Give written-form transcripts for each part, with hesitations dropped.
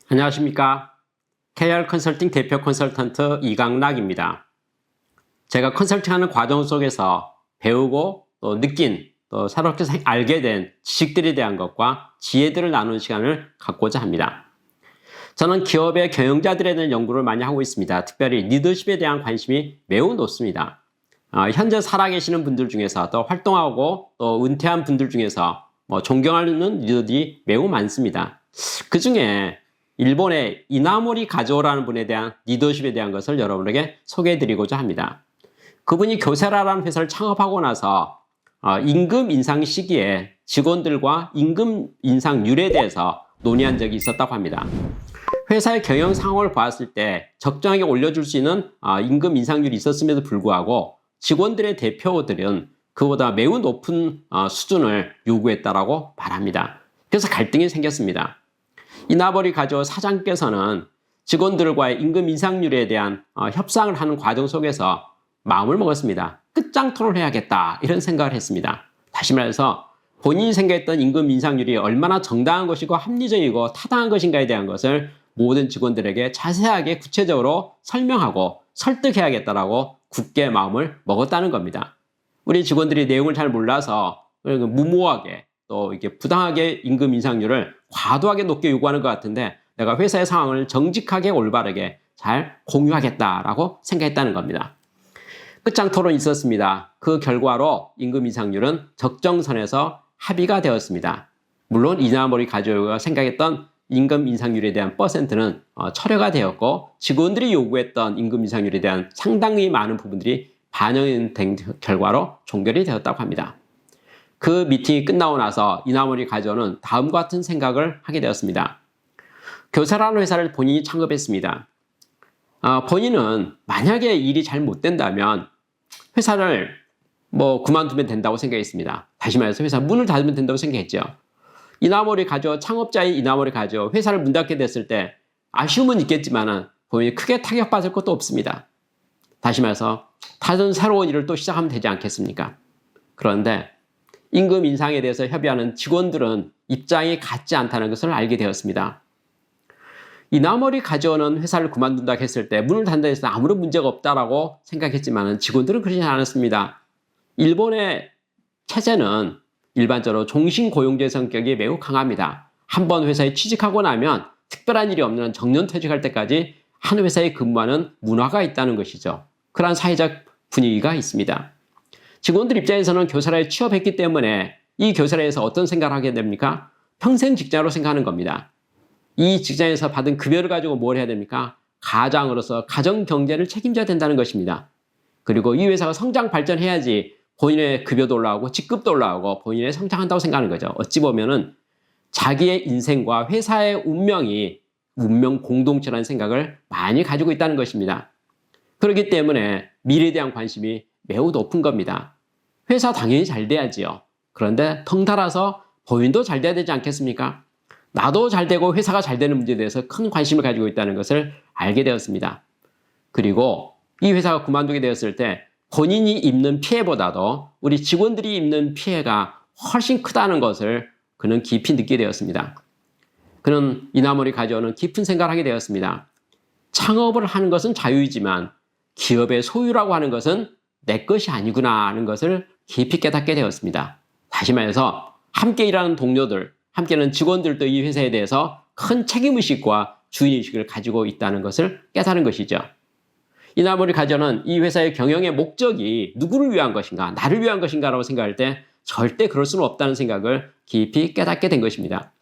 안녕하십니까. KR 컨설팅 대표 컨설턴트 이강락입니다. 제가 컨설팅하는 과정 속에서 배우고 또 느낀 또 새롭게 알게 된 지식들에 대한 것과 지혜들을 나누는 시간을 갖고자 합니다. 저는 기업의 경영자들에 대한 연구를 많이 하고 있습니다. 특별히 리더십에 대한 관심이 매우 높습니다. 현재 살아계시는 분들 중에서 또 활동하고 또 은퇴한 분들 중에서 존경하는 리더들이 매우 많습니다. 그 중에 일본의 이나모리 가조라는 분에 대한 리더십에 대한 것을 여러분에게 소개해드리고자 합니다. 그분이 교세라라는 회사를 창업하고 나서 임금 인상 시기에 직원들과 임금 인상률에 대해서 논의한 적이 있었다고 합니다. 회사의 경영 상황을 봤을 때 적정하게 올려줄 수 있는 임금 인상률이 있었음에도 불구하고 직원들의 대표들은 그보다 매우 높은 수준을 요구했다라고 말합니다. 그래서 갈등이 생겼습니다. 이나모리 가조 사장께서는 직원들과의 임금 인상률에 대한 협상을 하는 과정 속에서 마음을 먹었습니다. 끝장 토론을 해야겠다 이런 생각을 했습니다. 다시 말해서 본인이 생각했던 임금 인상률이 얼마나 정당한 것이고 합리적이고 타당한 것인가에 대한 것을 모든 직원들에게 자세하게 구체적으로 설명하고 설득해야겠다라고 굳게 마음을 먹었다는 겁니다. 우리 직원들이 내용을 잘 몰라서 무모하게 또 이렇게 부당하게 임금 인상률을 과도하게 높게 요구하는 것 같은데 내가 회사의 상황을 정직하게 올바르게 잘 공유하겠다라고 생각했다는 겁니다. 끝장 토론이 있었습니다. 그 결과로 임금 인상률은 적정선에서 합의가 되었습니다. 물론 이나모리 가조가 생각했던 임금 인상률에 대한 퍼센트는 철회가 되었고 직원들이 요구했던 임금 인상률에 대한 상당히 많은 부분들이 반영된 결과로 종결이 되었다고 합니다. 그 미팅이 끝나고 나서 이나모리 가조는 다음과 같은 생각을 하게 되었습니다. 교세라는 회사를 본인이 창업했습니다. 본인은 만약에 일이 잘 못 된다면 회사를 그만두면 된다고 생각했습니다. 다시 말해서 회사 문을 닫으면 된다고 생각했죠. 이나모리 가조, 창업자인 이나모리 가조, 회사를 문 닫게 됐을 때 아쉬움은 있겠지만 본인이 크게 타격받을 것도 없습니다. 다시 말해서 다른 새로운 일을 또 시작하면 되지 않겠습니까? 그런데 임금 인상에 대해서 협의하는 직원들은 입장이 같지 않다는 것을 알게 되었습니다. 이나모리 가조는 회사를 그만둔다고 했을 때 문을 닫는다 해서 아무런 문제가 없다라고 생각했지만 직원들은 그러지 않았습니다. 일본의 체제는 일반적으로 종신고용제 성격이 매우 강합니다. 한번 회사에 취직하고 나면 특별한 일이 없는 정년 퇴직할 때까지 한 회사에 근무하는 문화가 있다는 것이죠. 그러한 사회적 분위기가 있습니다. 직원들 입장에서는 교사라에 취업했기 때문에 이 교사라에서 어떤 생각을 하게 됩니까? 평생 직장으로 생각하는 겁니다. 이 직장에서 받은 급여를 가지고 뭘 해야 됩니까? 가장으로서 가정 경제를 책임져야 된다는 것입니다. 그리고 이 회사가 성장 발전해야지 본인의 급여도 올라가고 직급도 올라가고 본인의 성장한다고 생각하는 거죠. 어찌 보면은 자기의 인생과 회사의 운명이 운명 공동체라는 생각을 많이 가지고 있다는 것입니다. 그렇기 때문에 미래에 대한 관심이 매우 높은 겁니다. 회사 당연히 잘 돼야지요. 그런데 덩달아서 본인도 잘 돼야 되지 않겠습니까? 나도 잘 되고 회사가 잘 되는 문제에 대해서 큰 관심을 가지고 있다는 것을 알게 되었습니다. 그리고 이 회사가 그만두게 되었을 때 본인이 입는 피해보다도 우리 직원들이 입는 피해가 훨씬 크다는 것을 그는 깊이 느끼게 되었습니다. 그는 이나모리 가조는 깊은 생각을 하게 되었습니다. 창업을 하는 것은 자유이지만 기업의 소유라고 하는 것은 내 것이 아니구나 하는 것을 깊이 깨닫게 되었습니다. 다시 말해서 함께 일하는 동료들, 함께하는 직원들도 이 회사에 대해서 큰 책임의식과 주인의식을 가지고 있다는 것을 깨달은 것이죠. 이나모리 가조는 이 회사의 경영의 목적이 누구를 위한 것인가, 나를 위한 것인가라고 생각할 때 절대 그럴 수는 없다는 생각을 깊이 깨닫게 된 것입니다.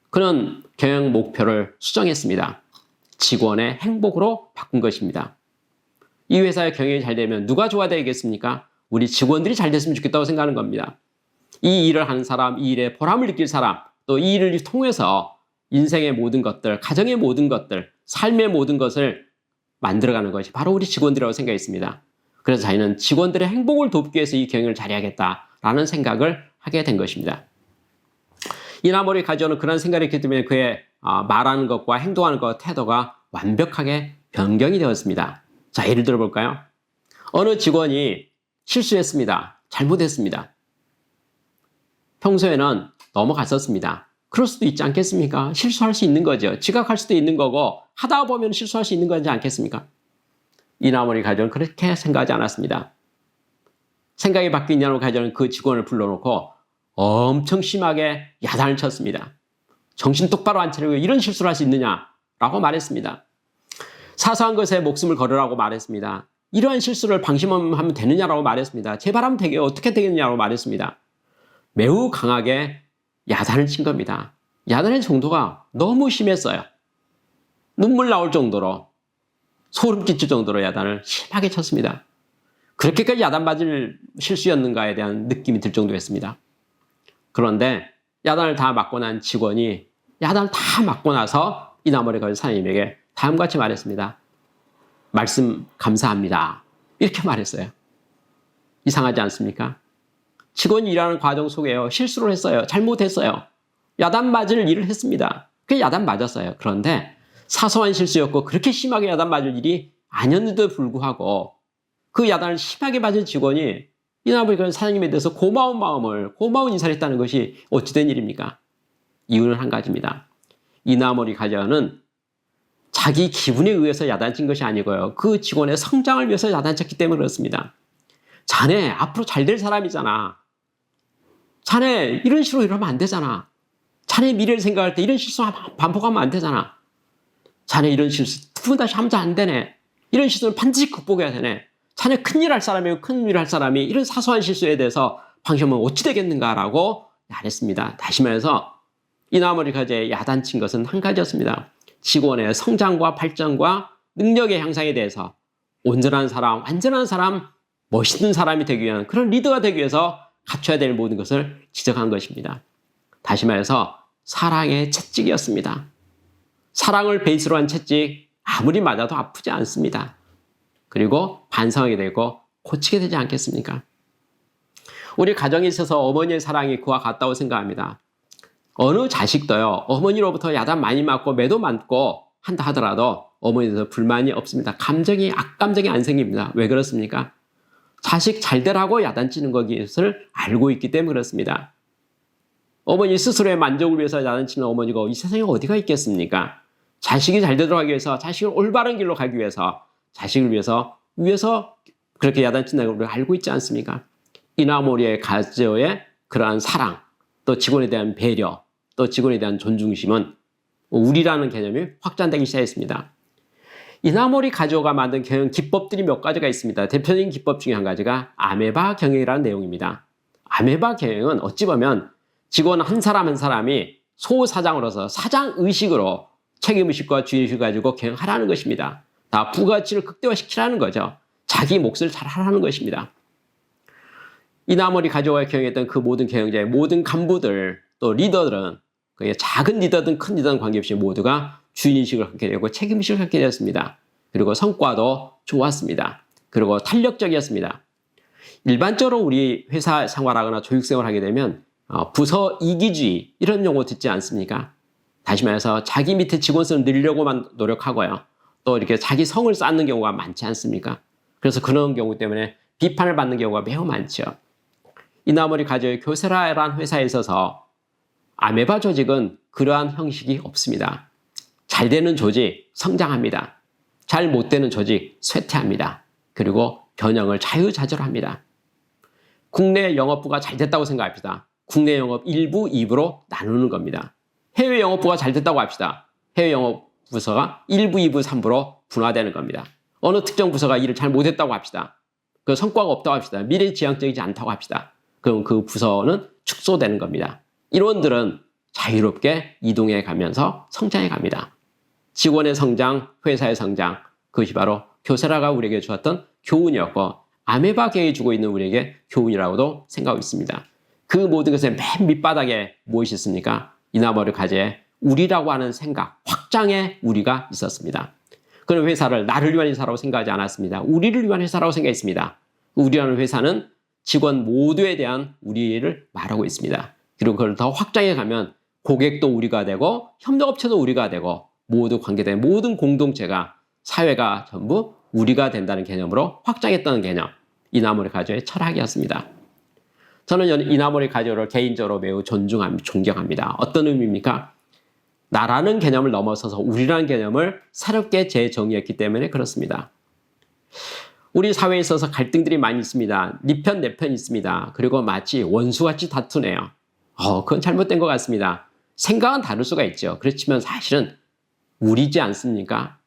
그는 경영 목표를 수정했습니다. 직원의 행복으로 바꾼 것입니다. 이 회사의 경영이 잘 되면 누가 좋아되겠습니까? 우리 직원들이 잘 됐으면 좋겠다고 생각하는 겁니다. 이 일을 하는 사람, 이 일에 보람을 느낄 사람, 또 이 일을 통해서 인생의 모든 것들, 가정의 모든 것들, 삶의 모든 것을 만들어가는 것이 바로 우리 직원들이라고 생각했습니다. 그래서 자기는 직원들의 행복을 돕기 위해서 이 경영을 잘해야겠다라는 생각을 하게 된 것입니다. 이나모리 가조는 그런 생각이 있기 때문에 그의 말하는 것과 행동하는 것, 태도가 완벽하게 변경이 되었습니다. 자, 예를 들어 볼까요? 어느 직원이 실수했습니다. 잘못했습니다. 평소에는 넘어갔었습니다. 그럴 수도 있지 않겠습니까? 실수할 수 있는 거죠. 지각할 수도 있는 거고 하다 보면 실수할 수 있는 거지 않겠습니까? 이나머리 가족은 그렇게 생각하지 않았습니다. 생각이 바뀐 이나머리 가족은 그 직원을 불러놓고 엄청 심하게 야단을 쳤습니다. 정신 똑바로 안 차리고 이런 실수를 할 수 있느냐라고 말했습니다. 사소한 것에 목숨을 걸으라고 말했습니다. 이러한 실수를 방심하면 되느냐라고 말했습니다. 제발 하면 되게 어떻게 되겠냐고 말했습니다. 매우 강하게 야단을 친 겁니다. 야단의 정도가 너무 심했어요. 눈물 나올 정도로, 소름 끼칠 정도로 야단을 심하게 쳤습니다. 그렇게까지 야단 맞을 실수였는가에 대한 느낌이 들 정도였습니다. 그런데 야단을 다 맞고 난 직원이 야단을 다 맞고 나서 이나머리 가족 사장님에게 다음과 같이 말했습니다. 말씀 감사합니다. 이렇게 말했어요. 이상하지 않습니까? 직원이 일하는 과정 속에요. 실수를 했어요. 잘못했어요. 야단 맞을 일을 했습니다. 그게 야단 맞았어요. 그런데 사소한 실수였고 그렇게 심하게 야단 맞을 일이 아니었는데도 불구하고 그 야단을 심하게 맞은 직원이 이나머리 가족 사장님에 대해서 고마운 인사를 했다는 것이 어찌된 일입니까? 이유는 한 가지입니다. 이나머리 가족은 자기 기분에 의해서 야단친 것이 아니고요. 그 직원의 성장을 위해서 야단쳤기 때문에 그렇습니다. 자네 앞으로 잘 될 사람이잖아. 자네 이런 식으로 이러면 안 되잖아. 자네 미래를 생각할 때 이런 실수 반복하면 안 되잖아. 자네 이런 실수 두 번 다시 하면 안 되네. 이런 실수는 반드시 극복해야 되네. 자네 큰일 할 사람이고 큰일 할 사람이 이런 사소한 실수에 대해서 방심하면 어찌 되겠는가라고 말했습니다. 다시 말해서 이나머리 가족의 야단친 것은 한 가지였습니다. 직원의 성장과 발전과 능력의 향상에 대해서 온전한 사람, 완전한 사람, 멋있는 사람이 되기 위한 그런 리더가 되기 위해서 갖춰야 될 모든 것을 지적한 것입니다. 다시 말해서 사랑의 채찍이었습니다. 사랑을 베이스로 한 채찍 아무리 맞아도 아프지 않습니다. 그리고 반성하게 되고 고치게 되지 않겠습니까? 우리 가정에 있어서 어머니의 사랑이 그와 같다고 생각합니다. 어느 자식도요, 어머니로부터 야단 많이 맞고 매도 맞고 한다 하더라도 어머니에서 불만이 없습니다. 악감정이 안 생깁니다. 왜 그렇습니까? 자식 잘 되라고 야단치는 것을 알고 있기 때문에 그렇습니다. 어머니 스스로의 만족을 위해서 야단치는 어머니가 이 세상에 어디가 있겠습니까? 자식이 잘 되도록 하기 위해서, 자식을 올바른 길로 가기 위해서, 자식을 위해서 그렇게 야단친다는 걸 알고 있지 않습니까? 이나모리의 가족의 그러한 사랑, 또 직원에 대한 배려, 또 직원에 대한 존중심은 우리라는 개념이 확장되기 시작했습니다. 이나모리 가족가 만든 경영 기법들이 몇 가지가 있습니다. 대표적인 기법 중에 한 가지가 아메바 경영이라는 내용입니다. 아메바 경영은 어찌 보면 직원 한 사람 한 사람이 소사장으로서 사장의식으로 책임의식과 주의의식을 가지고 경영하라는 것입니다. 다 부가가치를 극대화시키라는 거죠. 자기 몫을 잘 하라는 것입니다. 이나머리 가족과 경영했던 그 모든 경영자의 모든 간부들 또 리더들은 그게 작은 리더든 큰 리더든 관계없이 모두가 주인의식을 갖게 되고 책임의식을 갖게 되었습니다. 그리고 성과도 좋았습니다. 그리고 탄력적이었습니다. 일반적으로 우리 회사 생활하거나 조직생활을 하게 되면 부서 이기주의 이런 용어 듣지 않습니까? 다시 말해서 자기 밑에 직원 수를 늘려고만 노력하고요. 또 이렇게 자기 성을 쌓는 경우가 많지 않습니까? 그래서 그런 경우 때문에 비판을 받는 경우가 매우 많죠. 이나머리 가족의 교세라라는 회사에 있어서 아메바 조직은 그러한 형식이 없습니다. 잘 되는 조직 성장합니다. 잘 못 되는 조직 쇠퇴합니다. 그리고 변형을 자유자재로합니다. 국내 영업부가 잘 됐다고 생각합시다. 국내 영업 1부, 2부로 나누는 겁니다. 해외 영업부가 잘 됐다고 합시다. 해외 영업 부서가 1부, 2부, 3부로 분화되는 겁니다. 어느 특정 부서가 일을 잘 못했다고 합시다. 그 성과가 없다고 합시다. 미래지향적이지 않다고 합시다. 그럼 그 부서는 축소되는 겁니다. 인원들은 자유롭게 이동해 가면서 성장해 갑니다. 직원의 성장, 회사의 성장, 그것이 바로 교세라가 우리에게 주었던 교훈이었고 아메바 계획이 주고 있는 우리에게 교훈이라고도 생각하고 있습니다. 그 모든 것의 맨 밑바닥에 무엇이 있습니까? 이나머리 가제에 우리라고 하는 생각, 확장의 우리가 있었습니다. 그런 회사를 나를 위한 회사라고 생각하지 않았습니다. 우리를 위한 회사라고 생각했습니다. 우리라는 회사는 직원 모두에 대한 우리를 말하고 있습니다. 그리고 그걸 더 확장해 가면 고객도 우리가 되고 협력업체도 우리가 되고 모두 관계된 모든 공동체가 사회가 전부 우리가 된다는 개념으로 확장했다는 개념, 이나머리 가족의 철학이었습니다. 저는 이나모리 가조를 개인적으로 매우 존경합니다. 어떤 의미입니까? 나라는 개념을 넘어서서 우리라는 개념을 새롭게 재정의했기 때문에 그렇습니다. 우리 사회에 있어서 갈등들이 많이 있습니다. 네 편, 내 편 있습니다. 그리고 마치 원수같이 다투네요. 그건 잘못된 것 같습니다. 생각은 다를 수가 있죠. 그렇지만 사실은 우리지 않습니까?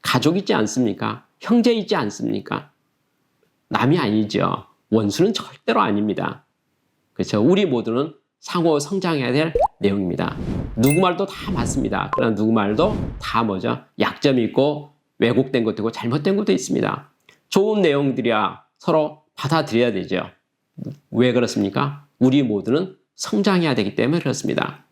가족이지 않습니까? 형제이지 않습니까? 남이 아니죠. 원수는 절대로 아닙니다. 그렇죠? 우리 모두는 상호 성장해야 될 내용입니다. 누구 말도 다 맞습니다. 그러나 누구 말도 다 뭐죠? 약점이 있고 왜곡된 것도 있고 잘못된 것도 있습니다. 좋은 내용들이야 서로 받아들여야 되죠. 왜 그렇습니까? 우리 모두는 성장해야 되기 때문에 그렇습니다.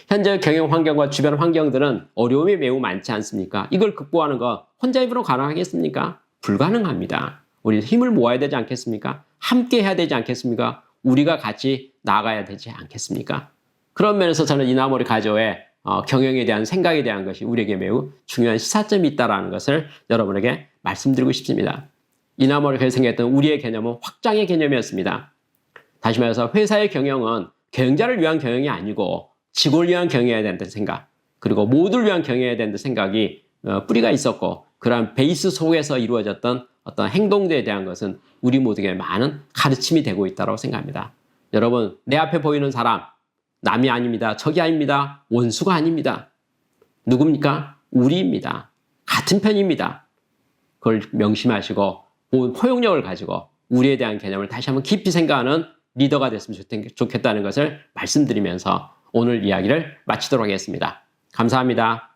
현재 경영 환경과 주변 환경들은 어려움이 매우 많지 않습니까? 이걸 극복하는 거 혼자 힘으로 가능하겠습니까? 불가능합니다. 우리 힘을 모아야 되지 않겠습니까? 함께 해야 되지 않겠습니까? 우리가 같이 나아가야 되지 않겠습니까? 그런 면에서 저는 이나모리 가조의 경영에 대한 생각에 대한 것이 우리에게 매우 중요한 시사점이 있다는 것을 여러분에게 말씀드리고 싶습니다. 이나모리가 생각했던 우리의 개념은 확장의 개념이었습니다. 다시 말해서 회사의 경영은 경영자를 위한 경영이 아니고 직원을 위한 경영해야 된다는 생각, 그리고 모두를 위한 경영해야 된다는 생각이 뿌리가 있었고, 그러한 베이스 속에서 이루어졌던 어떤 행동들에 대한 것은 우리 모두에게 많은 가르침이 되고 있다고 생각합니다. 여러분, 내 앞에 보이는 사람, 남이 아닙니다. 적이 아닙니다. 원수가 아닙니다. 누굽니까? 우리입니다. 같은 편입니다. 그걸 명심하시고 포용력을 가지고 우리에 대한 개념을 다시 한번 깊이 생각하는 리더가 됐으면 좋겠다는 것을 말씀드리면서 오늘 이야기를 마치도록 하겠습니다. 감사합니다.